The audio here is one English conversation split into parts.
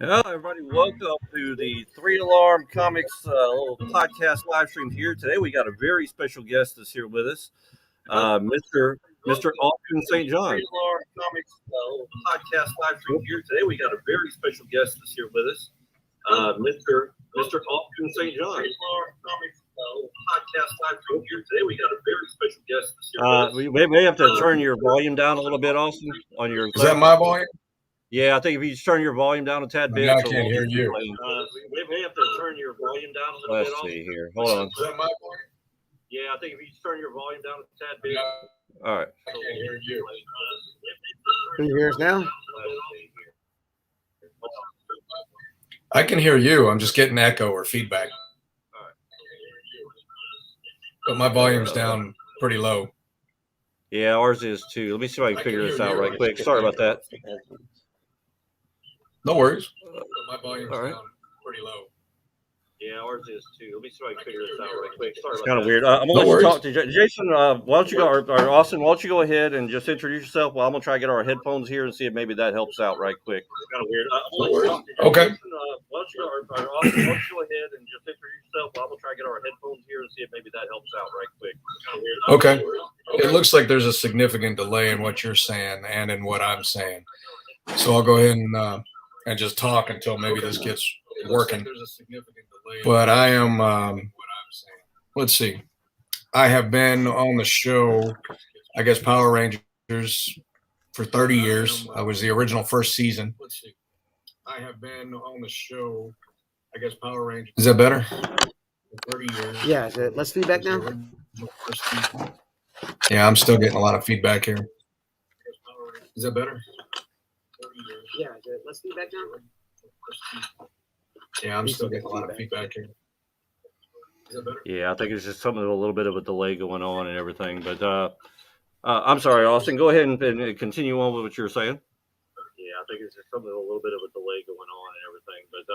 Hello, everybody. Welcome to the Three Alarm Comics little podcast live stream here. Today, we got a very special guest that's here with us, Mr. Austin St. John. Three Alarm Comics little podcast live stream here. Today, we got a very special guest that's here with us, Mr. Austin St. John. Three Alarm Comics little podcast live stream here. Today, we got a very special guest that's here with us. We may have to turn your volume down a little bit, Austin. On your Is that my volume? Yeah, I think if you just turn your volume down a tad bit. I can't hear you. We may have to turn your volume down a little bit. Let's see here. Hold on. Is that my volume? Yeah, I think if you just turn your volume down a tad bit. All right. I can't hear you. Can you hear us now? I can hear you. I'm just getting echo or feedback. But my volume's down pretty low. Yeah, ours is too. Let me see if I can figure this out right quick. Sorry about that. No worries. My volume's down pretty low. Yeah, ours is too. Let me see if I can figure this out right quick. Sorry about that. It's kind of weird. I'm going to No let you worries. talk to Jason. Why don't you go, or Austin, why don't you go ahead and just introduce yourself? Well, I'm going to try to get our headphones here and see if maybe that helps out right quick. It's kind of weird. No worries. Okay. Jason, why don't you go, or Austin, why don't you go ahead and just introduce yourself? Well, I'm going to try to get our headphones here and see if maybe that helps out right quick. It's kind of weird. Okay. It looks like there's a significant delay in what you're saying and in what I'm saying. So I'll go ahead and just talk until maybe this gets working. But I am, let's see. I have been on the show, I guess, Power Rangers for 30 years. I was the original first season. I have been on the show, I guess, Power Rangers. Is that better? 30 years. Yeah, is it less feedback now? Yeah, I'm still getting a lot of feedback here. Is that better? Yeah, is it less feedback now? Yeah, I'm still getting a lot of feedback here. Is that better? Yeah, I think it's just something, a little bit of a delay going on and everything. But I'm sorry, Austin. Go ahead and continue on with what you're saying. Yeah, I think it's just something, a little bit of a delay going on and everything. But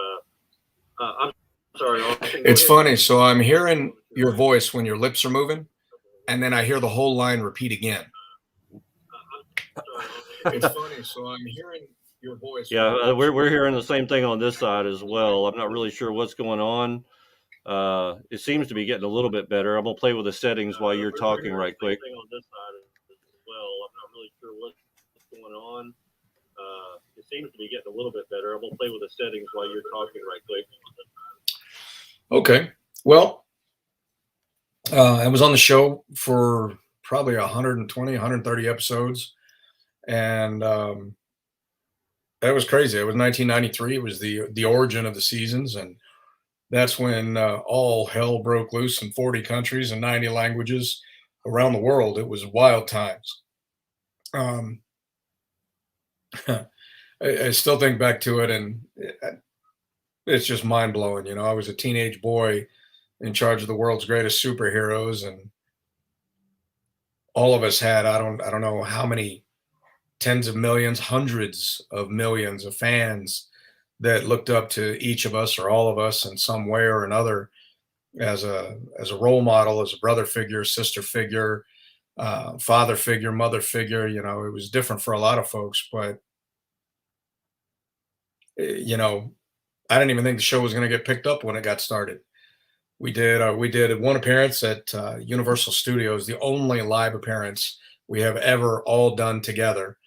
I'm sorry, Austin. It's funny. So I'm hearing your voice when your lips are moving, and then I hear the whole line repeat again. It's funny. So I'm hearing your voice. Yeah, we're hearing the same thing on this side as well. I'm not really sure what's going on. It seems to be getting a little bit better. I'm gonna play with the settings while you're talking right quick. On this side as well. I'm not really sure what's going on. It seems to be getting a little bit better. I'm gonna play with the settings while you're talking right quick. Okay. Well, I was on the show for probably 120, 130 episodes, and that was crazy. It was 1993. It was the origin of the seasons, and that's when all hell broke loose in 40 countries and 90 languages around the world. It was wild times. I still think back to it, and it's just mind blowing. You know, I was a teenage boy in charge of the world's greatest superheroes, and all of us had I don't know how many tens of millions, hundreds of millions of fans that looked up to each of us or all of us in some way or another as a role model, as a brother figure, sister figure, father figure, mother figure. You know, it was different for a lot of folks, but you know, I didn't even think the show was going to get picked up when it got started. We did one appearance at Universal Studios, the only live appearance we have ever all done together.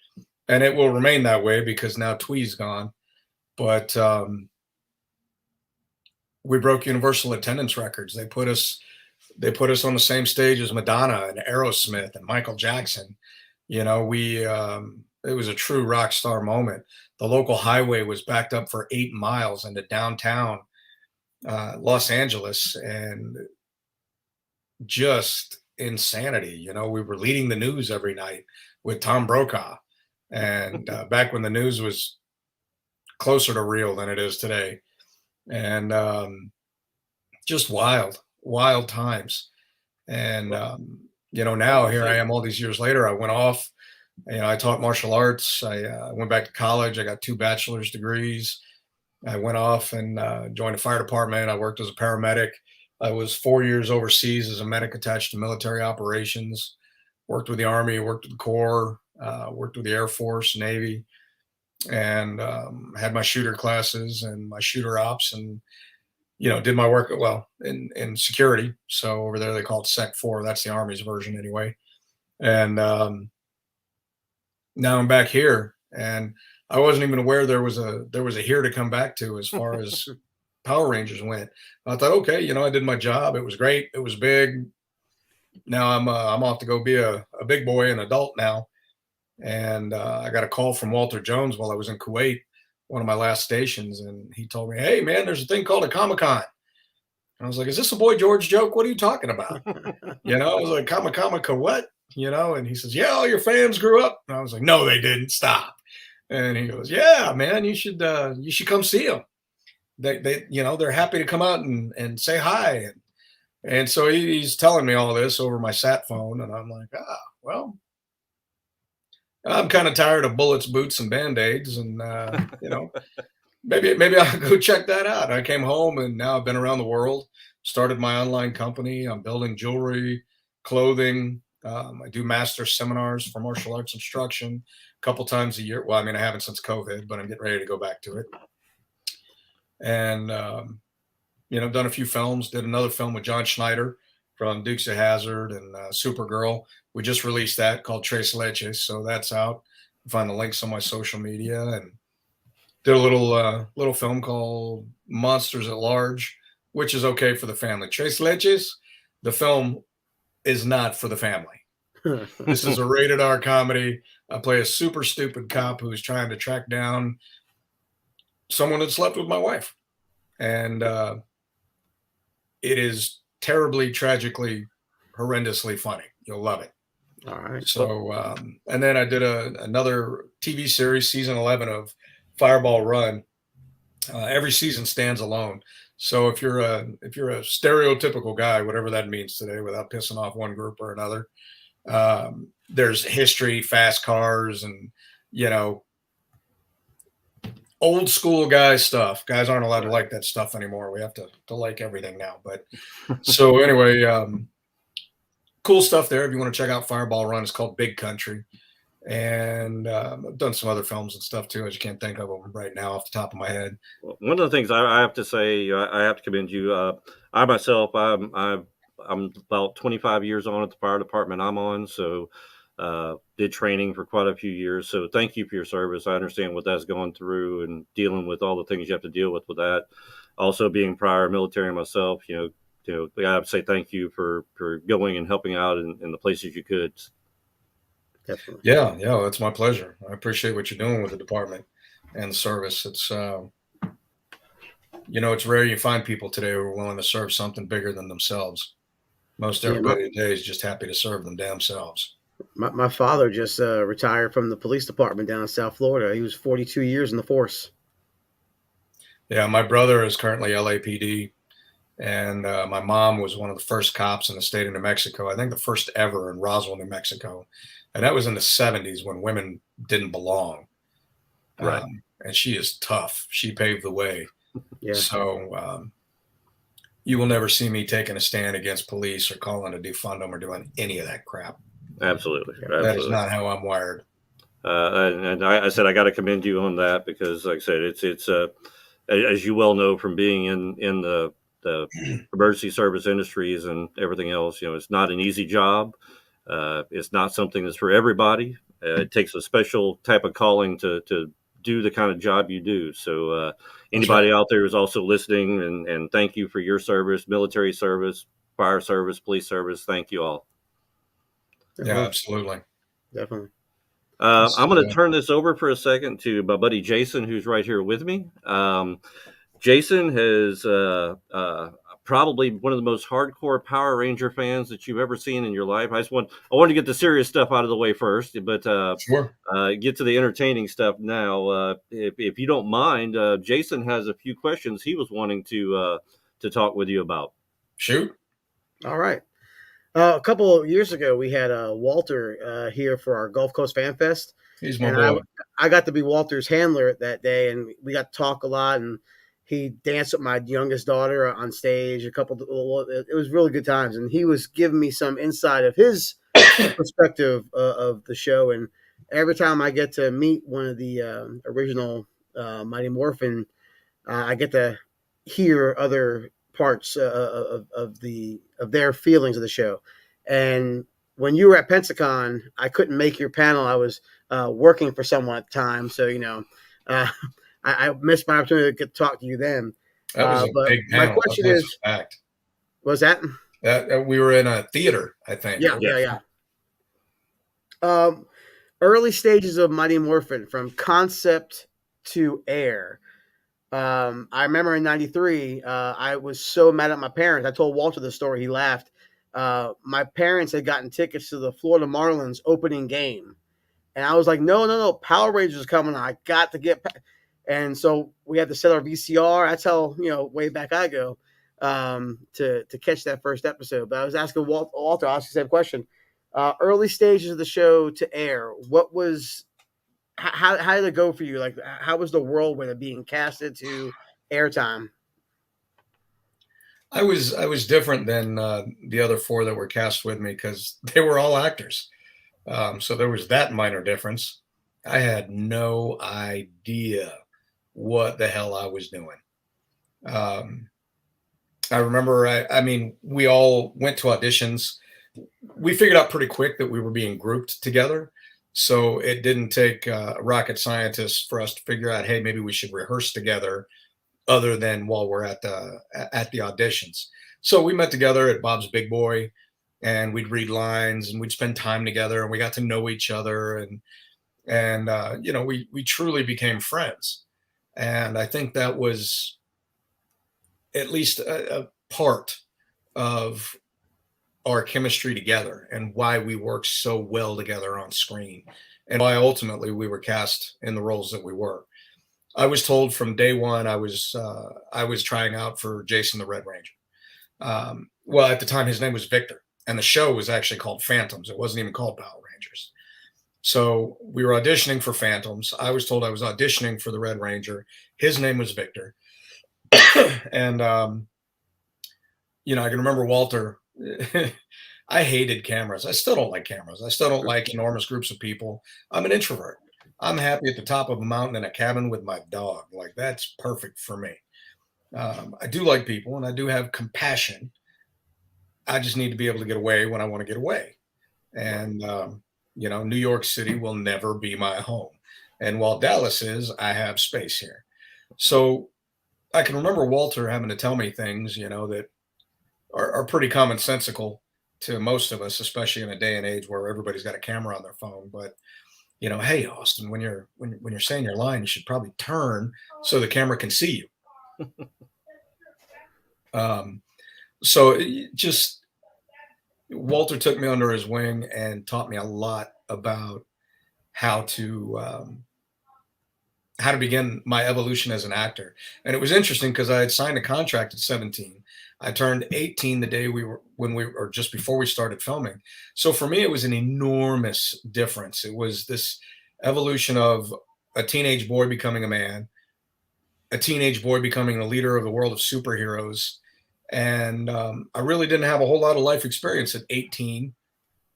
And it will remain that way because now Twee's gone. But we broke Universal attendance records. They put us on the same stage as Madonna and Aerosmith and Michael Jackson. You know, it was a true rock star moment. The local highway was backed up for 8 miles into downtown Los Angeles, and just insanity. You know, we were leading the news every night with Tom Brokaw. And back when the news was closer to real than it is today. And just wild times. And, you know, now here I am all these years later. I went off, you know, I taught martial arts. I went back to college. I got 2 bachelor's degrees. I went off and joined the fire department. I worked as a paramedic. I was 4 years overseas as a medic attached to military operations, worked with the Army, worked with the Corps, worked with the Air Force, Navy. and had my shooter classes and my shooter ops, and did my work in security. So over there they call it Sec 4. That's the Army's version anyway. And now I'm back here, and I wasn't even aware there was a here to come back to as far as Power Rangers went. I thought, okay, I did my job. It was great. It was big. Now I'm off to go be a big boy, an adult now. And I got a call from Walter Jones while I was in Kuwait, one of my last stations, and he told me, "Hey, man, there's a thing called a Comic-Con." I was like, "Is this a Boy George joke? What are you talking about?" I was like, "Comic-Comica what?" And he says, "Yeah, all your fans grew up." And I was like, "No, they didn't. Stop." And he goes, "Yeah, man, you should come see them. They're happy to come out and say hi." And so he's telling me all this over my sat phone, and I'm like, well, I'm kind of tired of bullets, boots, and band-aids, and maybe I'll go check that out. I came home, and now I've been around the world, started my online company. I'm building jewelry, clothing. I do master seminars for martial arts instruction a couple times a year. Well, I mean, I haven't since COVID, but I'm getting ready to go back to it. And I've done a few films. Did another film with John Schneider from Dukes of Hazzard and Supergirl. We just released that, called Tres Leches, so that's out. Find the links on my social media. And did a little film called Monsters at Large, which is okay for the family. Tres Leches, the film, is not for the family. This is a rated R comedy. I play a super stupid cop who's trying to track down someone that slept with my wife. And it is terribly, tragically, horrendously funny. You'll love it. All right. So, and then I did another TV series, season 11 of Fireball Run. Every season stands alone. So if you're a stereotypical guy, whatever that means today, without pissing off one group or another, there's history, fast cars, and old school guy stuff. Guys aren't allowed to like that stuff anymore. We have to like everything now. But so anyway, cool stuff there. If you want to check out Fireball Run, it's called Big Country. And I've done some other films and stuff too. I just can't think of them right now off the top of my head. Well, one of the things I have to say, I have to commend you. I myself, I'm about 25 years on at the fire department I'm on, so did training for quite a few years. So thank you for your service. I understand what that's going through and dealing with all the things you have to deal with that. Also, being prior military myself, I have to say thank you for going and helping out in the places you could. Definitely. Yeah, that's my pleasure. I appreciate what you're doing with the department and the service. It's it's rare you find people today who are willing to serve something bigger than themselves. Most everybody today is just happy to serve them damn selves. My father just retired from the police department down in South Florida. He was 42 years in the force. Yeah, my brother is currently LAPD, and my mom was one of the first cops in the state of New Mexico. I think the first ever in Roswell, New Mexico. And that was in the 70s when women didn't belong. Right. And she is tough. She paved the way. Yeah. So you will never see me taking a stand against police or calling to defund them or doing any of that crap. Absolutely. That is not how I'm wired. And I said I got to commend you on that because, like I said, it's as you well know from being in the emergency service industries and everything else, it's not an easy job. It's not something that's for everybody. It takes a special type of calling to do the kind of job you do. So anybody out there who's also listening, and thank you for your service, military service, fire service, police service. Thank you all. Yeah, absolutely. Definitely. I'm going to turn this over for a second to my buddy Jason, who's right here with me. Jason has probably one of the most hardcore Power Ranger fans that you've ever seen in your life. I wanted to get the serious stuff out of the way first, but get to the entertaining stuff now. If you don't mind, Jason has a few questions he was wanting to talk with you about. Shoot. All right. A couple of years ago, we had Walter here for our Gulf Coast Fan Fest. He's my boy. I got to be Walter's handler that day, and we got to talk a lot, and he danced with my youngest daughter on stage. It was really good times, and he was giving me some insight of his perspective of the show. And every time I get to meet one of the original Mighty Morphin, I get to hear other parts of their feelings of the show. And when you were at Pensacon, I couldn't make your panel. I was working for someone at the time, so uh, I missed my opportunity to talk to you then. That was a But big my panel. question That was is, fact. was that? We were in a theater, I think. Yeah. Early stages of Mighty Morphin from concept to air. I remember in '93, I was so mad at my parents. I told Walter the story. He laughed. My parents had gotten tickets to the Florida Marlins opening game, and I was like, no, Power Rangers is coming. I got to get. And so we had to set our VCR. That's how way back I go to catch that first episode. But I was asking Walter. I asked the same question. Early stages of the show to air. What was how did it go for you? Like, how was the whirlwind of being casted to airtime? I was different than the other four that were cast with me because they were all actors. So there was that minor difference. I had no idea what the hell I was doing. Um, I remember, I mean, we all went to auditions. We figured out pretty quick that we were being grouped together. So it didn't take rocket scientists for us to figure out, hey, maybe we should rehearse together other than while we're at the auditions. So we met together at Bob's Big Boy and we'd read lines and we'd spend time together and we got to know each other and we truly became friends. And I think that was at least a part of our chemistry together and why we worked so well together on screen and why ultimately we were cast in the roles that we were. I was told from day one I was trying out for Jason the Red Ranger. Well, at the time his name was Victor, and the show was actually called Phantoms. It wasn't even called Power Rangers. So we were auditioning for Phantoms. I was told I was auditioning for the Red Ranger. His name was Victor, and I can remember Walter. I hated cameras. I still don't like cameras. I still don't like enormous groups of people. I'm an introvert. I'm happy at the top of a mountain in a cabin with my dog. Like, that's perfect for me. I do like people and I do have compassion. I just need to be able to get away when I want to get away. And, New York City will never be my home. And while Dallas is, I have space here. So I can remember Walter having to tell me things, that are pretty commonsensical to most of us, especially in a day and age where everybody's got a camera on their phone. But hey, Austin, when you're saying your line, you should probably turn so the camera can see you. So just Walter took me under his wing and taught me a lot about how to begin my evolution as an actor. And it was interesting because I had signed a contract at 17. I turned 18 the day just before we started filming. So for me, it was an enormous difference. It was this evolution of a teenage boy becoming a man, a teenage boy becoming a leader of the world of superheroes. And I really didn't have a whole lot of life experience at 18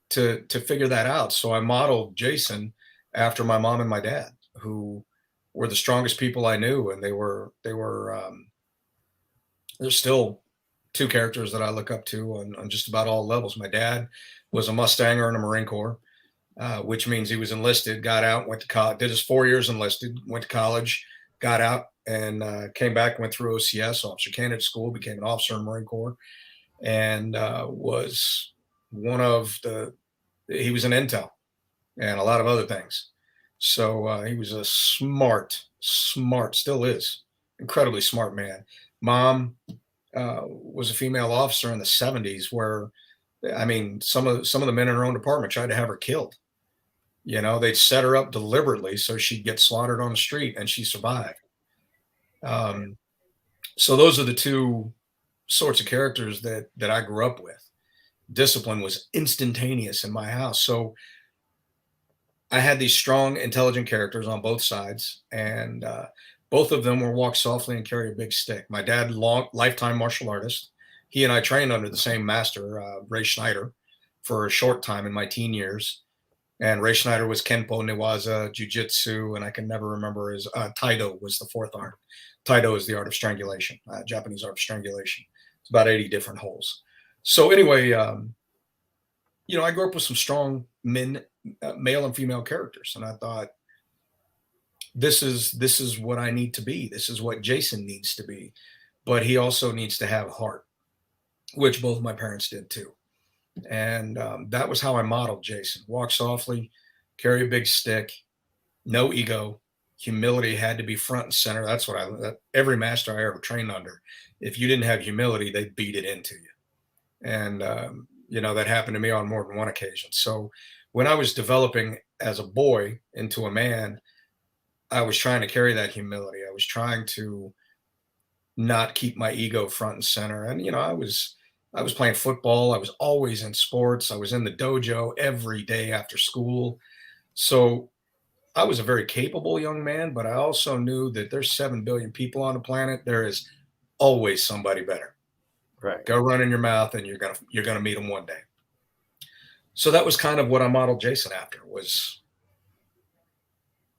to figure that out. So I modeled Jason after my mom and my dad, who were the strongest people I knew. And there's still two characters that I look up to on just about all levels. My dad was a Mustanger in the Marine Corps, which means he was enlisted, got out, went to college, did his 4 years enlisted, went to college, got out, and came back, went through OCS, Officer Candidate School, became an officer in the Marine Corps, and was he was in Intel and a lot of other things. So he was a smart, still is, incredibly smart man. Mom was a female officer in the 70s where, I mean, some of the men in her own department tried to have her killed. They'd set her up deliberately so she'd get slaughtered on the street, and she survived. So those are the two sorts of characters that I grew up with. Discipline was instantaneous in my house. So I had these strong, intelligent characters on both sides, and both of them were walk softly and carry a big stick. My dad, lifetime martial artist. He and I trained under the same master, Ray Schneider, for a short time in my teen years. And Ray Schneider was Kenpo, Newaza, Jiu-Jitsu, and I can never remember his Taido was the fourth art. Taido is the art of strangulation, Japanese art of strangulation. It's about 80 different holes. So anyway, I grew up with some strong men, male and female characters, and I thought, this is what I need to be. This is what Jason needs to be, but he also needs to have heart, which both my parents did too. And that was how I modeled Jason. Walk softly, carry a big stick, no ego. Humility had to be front and center. That's what every master I ever trained under. If you didn't have humility, they'd beat it into you. And, that happened to me on more than one occasion. So when I was developing as a boy into a man, I was trying to carry that humility. I was trying to not keep my ego front and center. And, I was playing football. I was always in sports. I was in the dojo every day after school. So I was a very capable young man, but I also knew that there's 7 billion people on the planet. There is always somebody better. Right. Go run in your mouth and you're going to meet them one day. So that was kind of what I modeled Jason after, was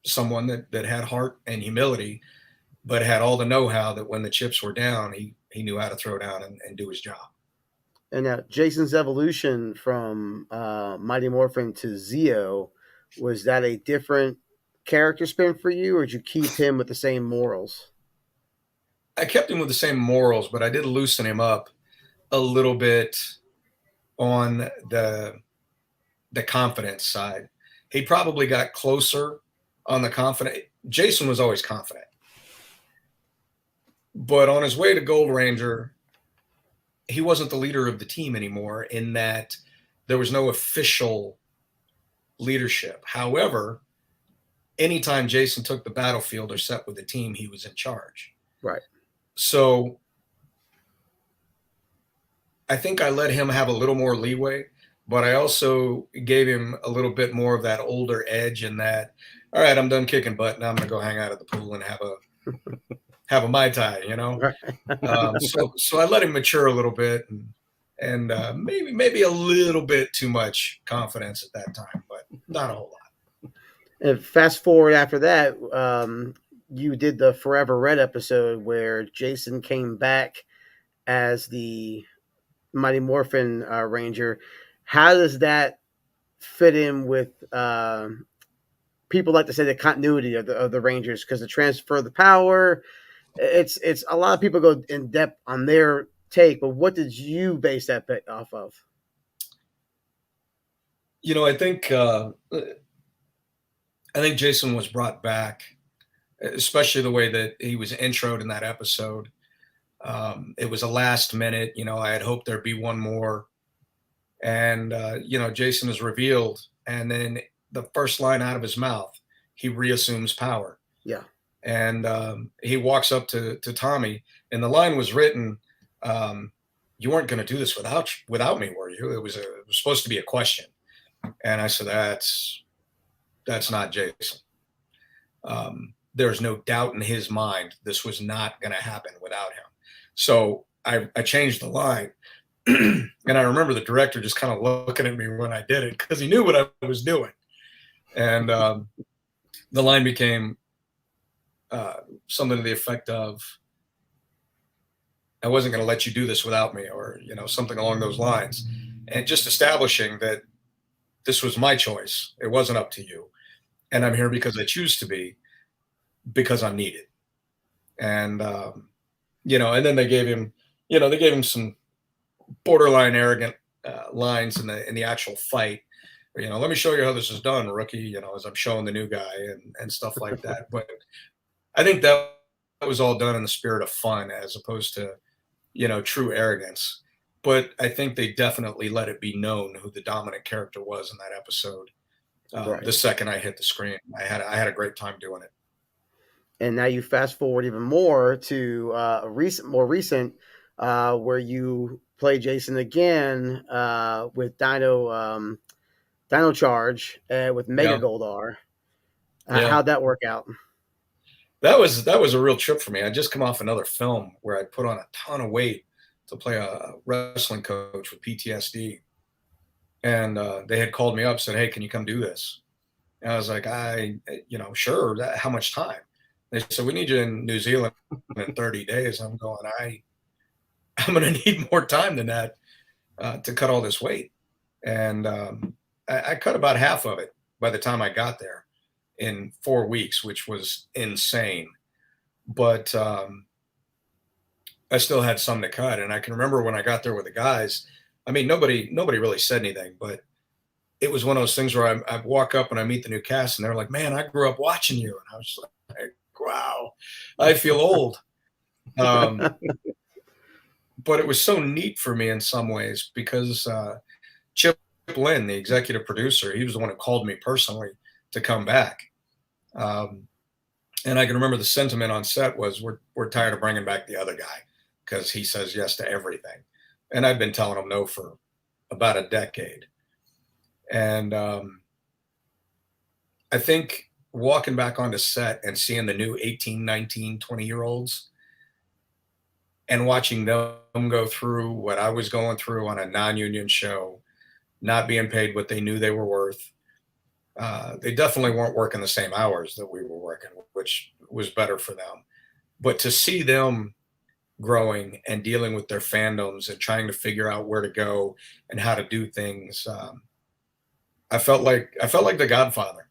someone that had heart and humility, but had all the know-how that when the chips were down, he knew how to throw down and do his job. And now Jason's evolution from Mighty Morphin to Zeo, was that a different character spin for you, or did you keep him with the same morals? I kept him with the same morals, but I did loosen him up a little bit on the confidence side. He probably got closer on the confident. Jason was always confident. But on his way to Gold Ranger, he wasn't the leader of the team anymore, in that there was no official leadership. However, anytime Jason took the battlefield or set with the team, he was in charge. Right. So I think I let him have a little more leeway, but I also gave him a little bit more of that older edge, in that, all right, I'm done kicking butt. Now I'm going to go hang out at the pool and have a Mai Tai, so I let him mature a little bit, and maybe a little bit too much confidence at that time, but not a whole lot. And fast forward after that, you did the Forever Red episode where Jason came back as the Mighty Morphin Ranger. How does that fit in with people like to say the continuity of the Rangers, because the transfer of the power, it's a lot of people go in depth on their take, but what did you base that bet off of? I think Jason was brought back, especially the way that he was introed in that episode. It was a last minute, I had hoped there'd be one more. And, Jason is revealed. And then the first line out of his mouth, he reassumes power. Yeah. And he walks up to Tommy, and the line was written, you weren't going to do this without me, were you? It was supposed to be a question. And I said, that's not Jason. There's no doubt in his mind this was not going to happen without him. So I changed the line. And I remember the director just kind of looking at me when I did it, because he knew what I was doing. And the line became something to the effect of, I wasn't going to let you do this without me, or, something along those lines. And just establishing that this was my choice. It wasn't up to you. And I'm here because I choose to be, because I'm needed. And, and then they gave him some borderline arrogant lines in the actual fight. Let me show you how this is done, rookie, as I'm showing the new guy and stuff like that. But I think that was all done in the spirit of fun, as opposed to, true arrogance. But I think they definitely let it be known who the dominant character was in that episode. Right. The second I hit the screen, I had a great time doing it. And now you fast forward even more to more recent, where you play Jason again with Dino Charge with Mega Goldar. How'd that work out? That was a real trip for me. I just come off another film where I put on a ton of weight to play a wrestling coach with PTSD. and they had called me up, said, "Hey, can you come do this?" And I was like, sure. How much time? They said, "We need you in New Zealand in 30 days." I'm going, I'm going to need more time than that to cut all this weight. And I cut about half of it by the time I got there in 4 weeks, which was insane. But I still had some to cut. And I can remember when I got there with the guys, I mean, nobody really said anything, but it was one of those things where I walk up and I meet the new cast and they're like, "Man, I grew up watching you." And I was like, wow, I feel old. Um, but it was so neat for me in some ways because Chip Lynn, the executive producer, he was the one who called me personally to come back. Um, and I can remember the sentiment on set was, we're tired of bringing back the other guy because he says yes to everything. And I've been telling him no for about a decade. And I think walking back onto set and seeing the new 18, 19, 20-year-olds and watching them go through what I was going through on a non-union show, not being paid what they knew they were worth. They definitely weren't working the same hours that we were working, which was better for them. But to see them growing and dealing with their fandoms and trying to figure out where to go and how to do things, I felt like the Godfather.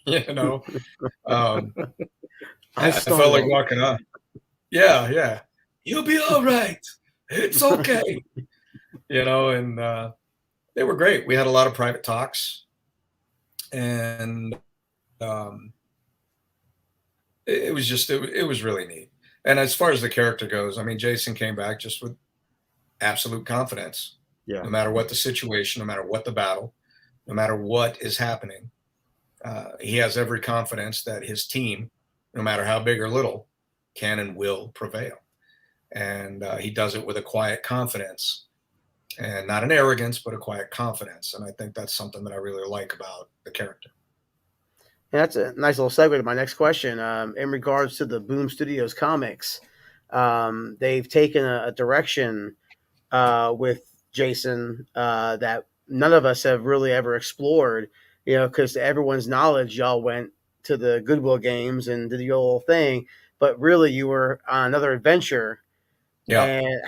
you know, um, I felt like walking up. Yeah, yeah. You'll be all right. It's okay. And they were great. We had a lot of private talks, and it was just it was really neat. And as far as the character goes, I mean, Jason came back just with absolute confidence. Yeah. No matter what the situation, no matter what the battle, no matter what is happening, he has every confidence that his team, no matter how big or little, can and will prevail. And he does it with a quiet confidence, and not an arrogance, but a quiet confidence. And I think that's something that I really like about the character. And that's a nice little segue to my next question. In regards to the Boom Studios comics, they've taken a direction with Jason that none of us have really ever explored, because to everyone's knowledge, y'all went to the Goodwill games and did the whole thing, but really you were on another adventure. Yeah. And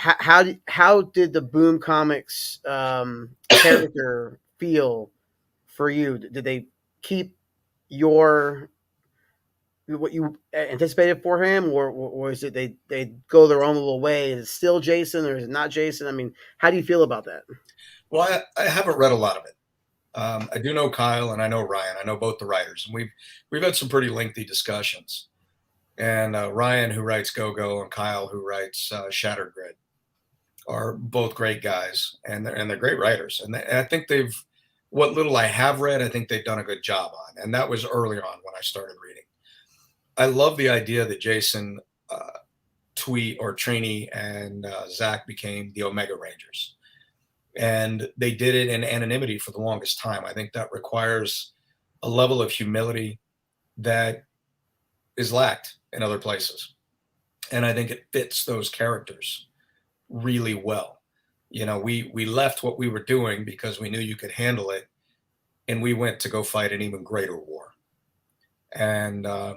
how did the Boom Comics character feel for you? Did they keep your what you anticipated for him, or is it they go their own little way? Is it still Jason or is it not Jason? I mean, how do you feel about that? Well, I haven't read a lot of it. I do know Kyle and I know Ryan. I know both the writers, and we've had some pretty lengthy discussions. And Ryan, who writes Go Go, and Kyle, who writes Shattered Grid, are both great guys, and they're great writers. And I think what little I have read, I think they've done a good job on. And that was early on when I started reading. I love the idea that Jason, Tweet, or Trini, and Zach became the Omega Rangers. And they did it in anonymity for the longest time. I think that requires a level of humility that is lacked in other places. And I think it fits those characters really well. We left what we were doing because we knew you could handle it, and we went to go fight an even greater war. And I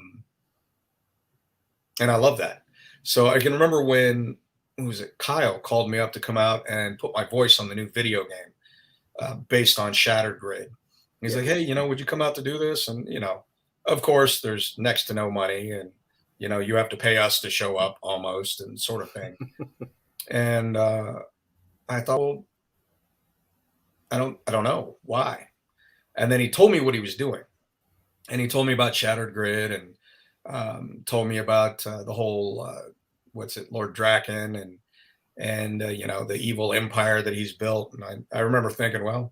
love that. So I can remember when, who was it? Kyle called me up to come out and put my voice on the new video game based on Shattered Grid. He's like, "Hey, would you come out to do this?" And of course, there's next to no money, and you have to pay us to show up almost, and sort of thing. And I thought, well, I don't know why. And then he told me what he was doing, and he told me about Shattered Grid, and told me about the whole Lord Draken, and the evil empire that he's built. And I remember thinking, well,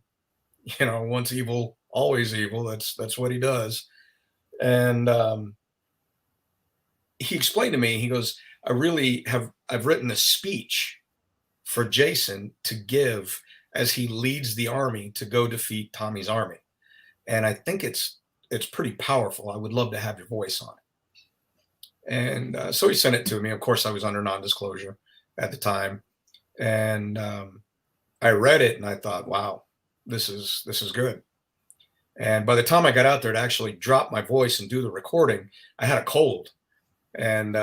once evil, always evil. That's what he does. And he explained to me, he goes, I've written a speech for Jason to give as he leads the army to go defeat Tommy's army. And I think it's pretty powerful. I would love to have your voice on it. And so he sent it to me. Of course, I was under non-disclosure at the time. And I read it and I thought, wow, this is good. And by the time I got out there to actually drop my voice and do the recording, I had a cold. And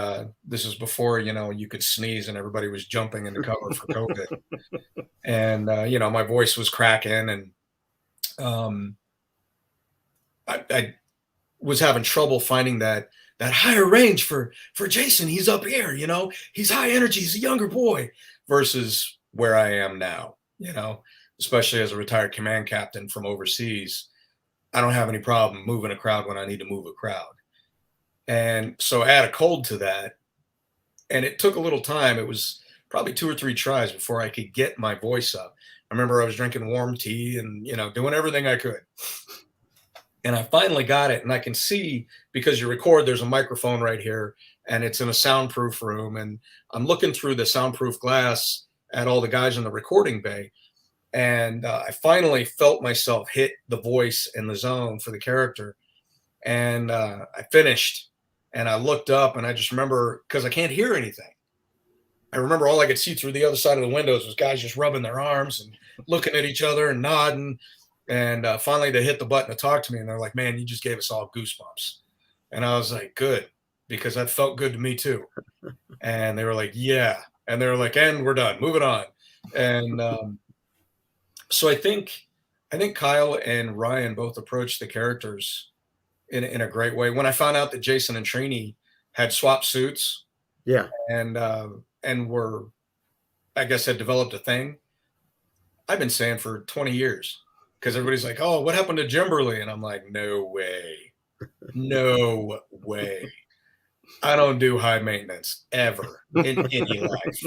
this is before, you could sneeze and everybody was jumping in the cover for COVID. And, my voice was cracking, and um, I was having trouble finding that higher range for Jason. He's up here, he's high energy. He's a younger boy versus where I am now, especially as a retired command captain from overseas. I don't have any problem moving a crowd when I need to move a crowd. And so add a cold to that. And it took a little time. It was probably 2 or 3 tries before I could get my voice up. I remember I was drinking warm tea and, doing everything I could. And I finally got it. And I can see, because you record, there's a microphone right here, and it's in a soundproof room. And I'm looking through the soundproof glass at all the guys in the recording bay. And I finally felt myself hit the voice in the zone for the character. And I finished, and I looked up, and I just remember, because I can't hear anything, I remember all I could see through the other side of the windows was guys just rubbing their arms and looking at each other and nodding. And finally they hit the button to talk to me, and they're like, "Man, you just gave us all goosebumps." And I was like, "Good," because that felt good to me too. And they were like, "Yeah." And they were like, "And we're done, moving on." And so I think Kyle and Ryan both approached the characters in a great way. When I found out that Jason and Trini had swapped suits, Yeah, and were, I guess, had developed a thing, I've been saying for 20 years, because everybody's like, "Oh, what happened to Jimberly?" And I'm like, no way. No way. I don't do high maintenance ever in any life.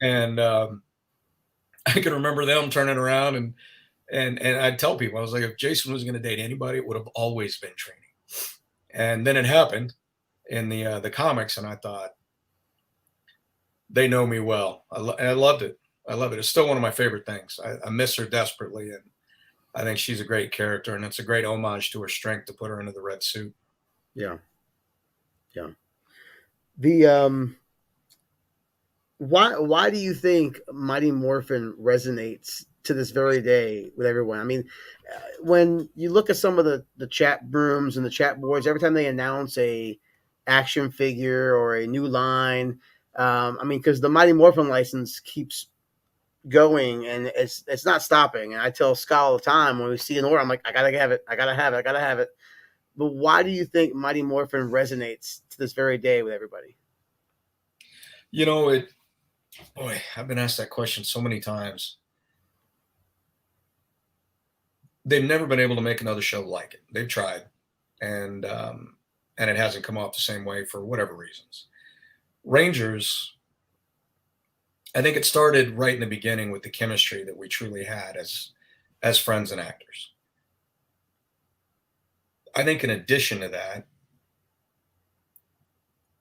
And I can remember them turning around, and I'd tell people, I was like, if Jason was going to date anybody, it would have always been Trini. And then it happened in the comics, and I thought, they know me well. And I loved it. I love it. It's still one of my favorite things. I miss her desperately, and I think she's a great character, and it's a great homage to her strength to put her into the red suit. yeah. The why do you think Mighty Morphin resonates to this very day with everyone? I mean, when you look at some of the chat rooms and the chat boards, every time they announce a action figure or a new line, I mean, because the Mighty Morphin license keeps going and it's not stopping. And I tell Scott all the time, when we see an order, I'm like, I gotta have it, I gotta have it, I gotta have it. But why do you think Mighty Morphin resonates to this very day with everybody? Boy, I've been asked that question so many times. They've never been able to make another show like it. They've tried, and it hasn't come off the same way for whatever reasons. Rangers, I think it started right in the beginning with the chemistry that we truly had as friends and actors. I think in addition to that,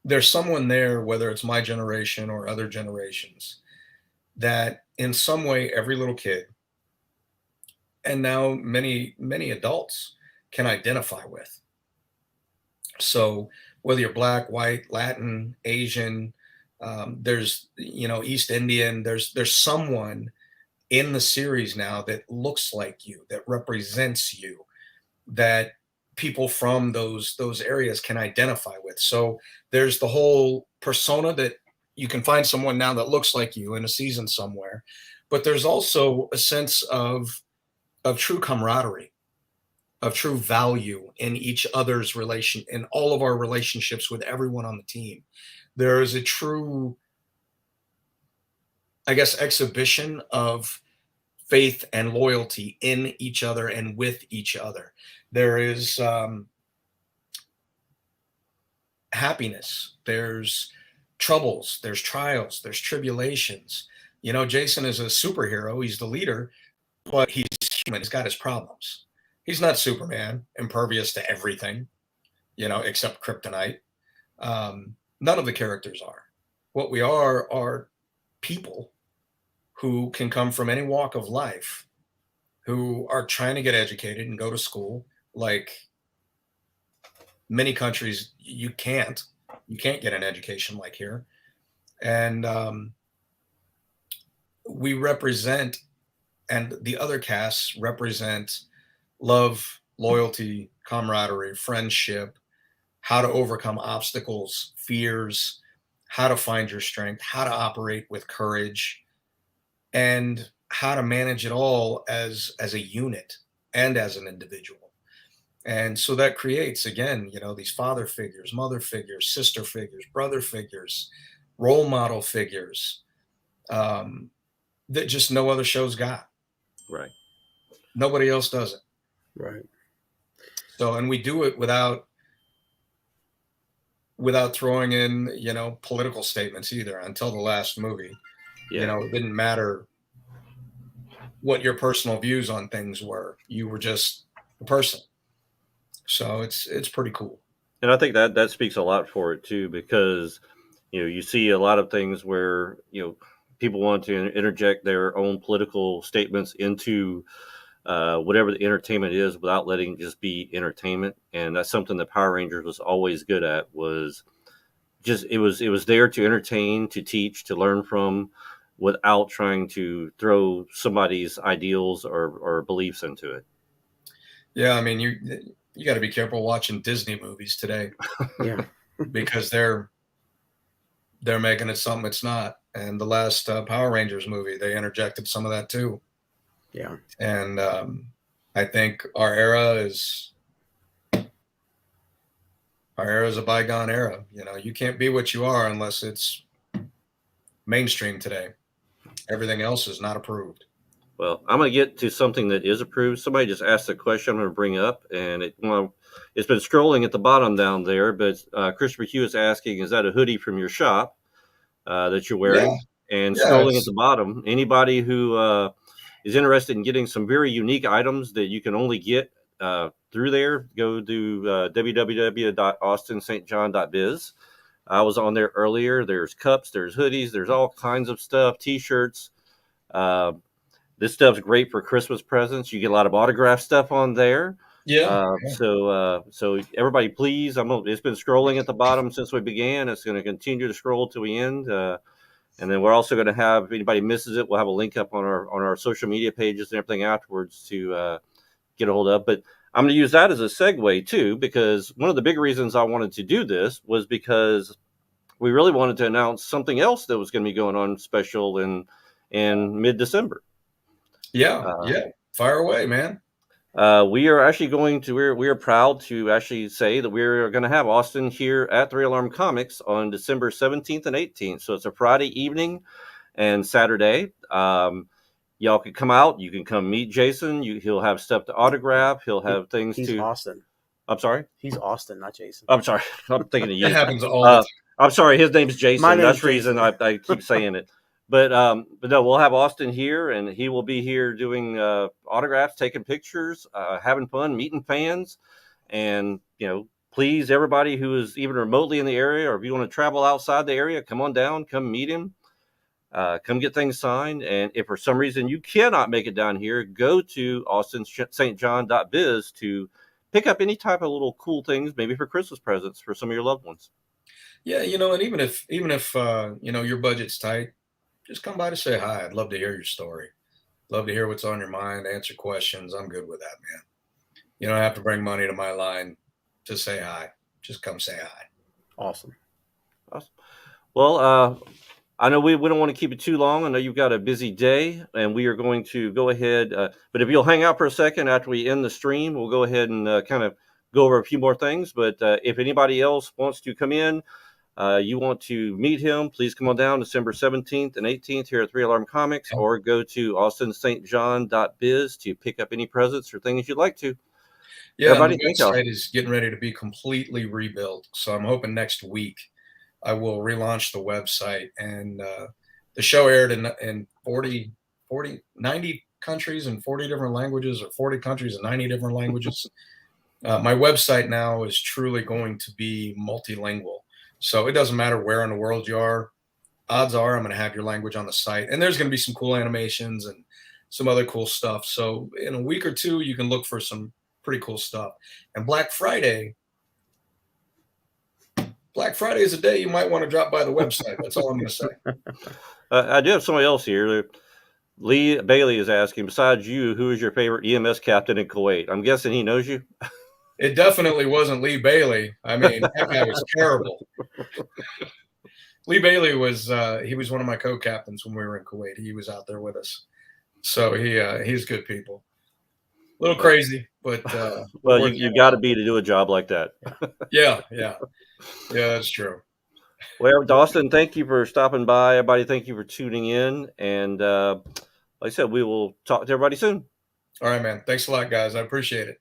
there's someone there, whether it's my generation or other generations, that in some way every little kid, and now many, many adults, can identify with. So whether you're Black, white, Latin, Asian, there's, East Indian, there's someone in the series now that looks like you, that represents you, that people from those areas can identify with. So there's the whole persona that you can find someone now that looks like you in a season somewhere, but there's also a sense of true camaraderie, of true value in each other's relation, in all of our relationships with everyone on the team. There is a true, I guess, exhibition of faith and loyalty in each other and with each other. There is happiness, there's troubles, there's trials, there's tribulations. Jason is a superhero, he's the leader, but he's human, he's got his problems. He's not Superman, impervious to everything, except kryptonite. None of the characters are. What we are people who can come from any walk of life, who are trying to get educated and go to school. Like many countries, you can't get an education like here. And we represent and the other casts represent love, loyalty, camaraderie, friendship, how to overcome obstacles, fears, how to find your strength, how to operate with courage, and how to manage it all as a unit and as an individual. And so that creates, again, these father figures, mother figures, sister figures, brother figures, role model figures, um, that just no other show's got. Right. Nobody else does it. Right. So, and we do it without throwing in, political statements either. Until the last movie, Yeah. it didn't matter what your personal views on things were. You were just a person. So it's pretty cool. And I think that speaks a lot for it too, because you see a lot of things where people want to interject their own political statements into whatever the entertainment is without letting it just be entertainment. And that's something that Power Rangers was always good at. Was just it was there to entertain, to teach, to learn from, without trying to throw somebody's ideals or beliefs into it. Yeah, I mean, you got to be careful watching Disney movies today. Yeah. Because they're making it something it's not. And the last Power Rangers movie, they interjected some of that too. Yeah. And I think our era is a bygone era. You can't be what you are unless it's mainstream today. Everything else is not approved. Well, I'm going to get to something that is approved. Somebody just asked a question I'm going to bring up, and it's been scrolling at the bottom down there, but Christopher Hugh is asking, is that a hoodie from your shop that you're wearing? Yeah. And Yeah, scrolling at the bottom, anybody who is interested in getting some very unique items that you can only get through there, go to www.austinstjohn.biz. I was on there earlier. There's cups, there's hoodies, there's all kinds of stuff, T-shirts. This stuff's great for Christmas presents. You get a lot of autograph stuff on there. Yeah. So everybody, please. It's been scrolling at the bottom since we began. It's going to continue to scroll till we end. And then we're also going to have, if anybody misses it, we'll have a link up on our social media pages and everything afterwards to get a hold of. But I'm going to use that as a segue too, because one of the big reasons I wanted to do this was because we really wanted to announce something else that was going to be going on special in mid-December. Yeah. Fire away, man. We are actually we are proud to actually say that we're going to have Austin here at 3 Alarm Comics on December 17th and 18th. So it's a Friday evening and Saturday. Y'all can come out. You can come meet Jason. He'll have stuff to autograph. He'll have things He's to. Austin. I'm sorry? He's Austin, not Jason. I'm sorry. I'm thinking of you. It happens all the time. I'm sorry. His name's Jason. My name's That's the reason Jason. I keep saying it. But no, we'll have Austin here, and he will be here doing autographs, taking pictures, having fun, meeting fans, and please, everybody who is even remotely in the area, or if you want to travel outside the area, come on down, come meet him, come get things signed. And if for some reason you cannot make it down here, go to austinstjohn.biz to pick up any type of little cool things, maybe for Christmas presents for some of your loved ones. Yeah, and even if your budget's tight, just come by to say hi. I'd love to hear your story. Love to hear what's on your mind, answer questions. I'm good with that, man. You don't have to bring money to my line to say hi. Just come say hi. Awesome. Well, I know we don't want to keep it too long. I know you've got a busy day, and we are going to go ahead. But if you'll hang out for a second after we end the stream, we'll go ahead and kind of go over a few more things. But if anybody else wants to come in, you want to meet him, please come on down December 17th and 18th here at 3 Alarm Comics, or go to austinstjohn.biz to pick up any presents or things you'd like to. Yeah, Everybody, the website is getting ready to be completely rebuilt. So I'm hoping next week I will relaunch the website. And the show aired in 90 countries and 40 different languages, or 40 countries and 90 different languages. My website now is truly going to be multilingual. So it doesn't matter where in the world you are. Odds are I'm going to have your language on the site. And there's going to be some cool animations and some other cool stuff. So in a week or two, you can look for some pretty cool stuff. And Black Friday is a day you might want to drop by the website. That's all I'm going to say. I do have somebody else here. Lee Bailey is asking, besides you, who is your favorite EMS captain in Kuwait? I'm guessing he knows you. It definitely wasn't Lee Bailey. I mean, that guy was terrible. Lee Bailey was he was one of my co-captains when we were in Kuwait. He was out there with us, so he's good people. A little crazy, but well, you got to be to do a job like that. yeah, that's true. Well, Dawson, thank you for stopping by. Everybody, thank you for tuning in, and like I said, we will talk to everybody soon. All right, man. Thanks a lot, guys. I appreciate it.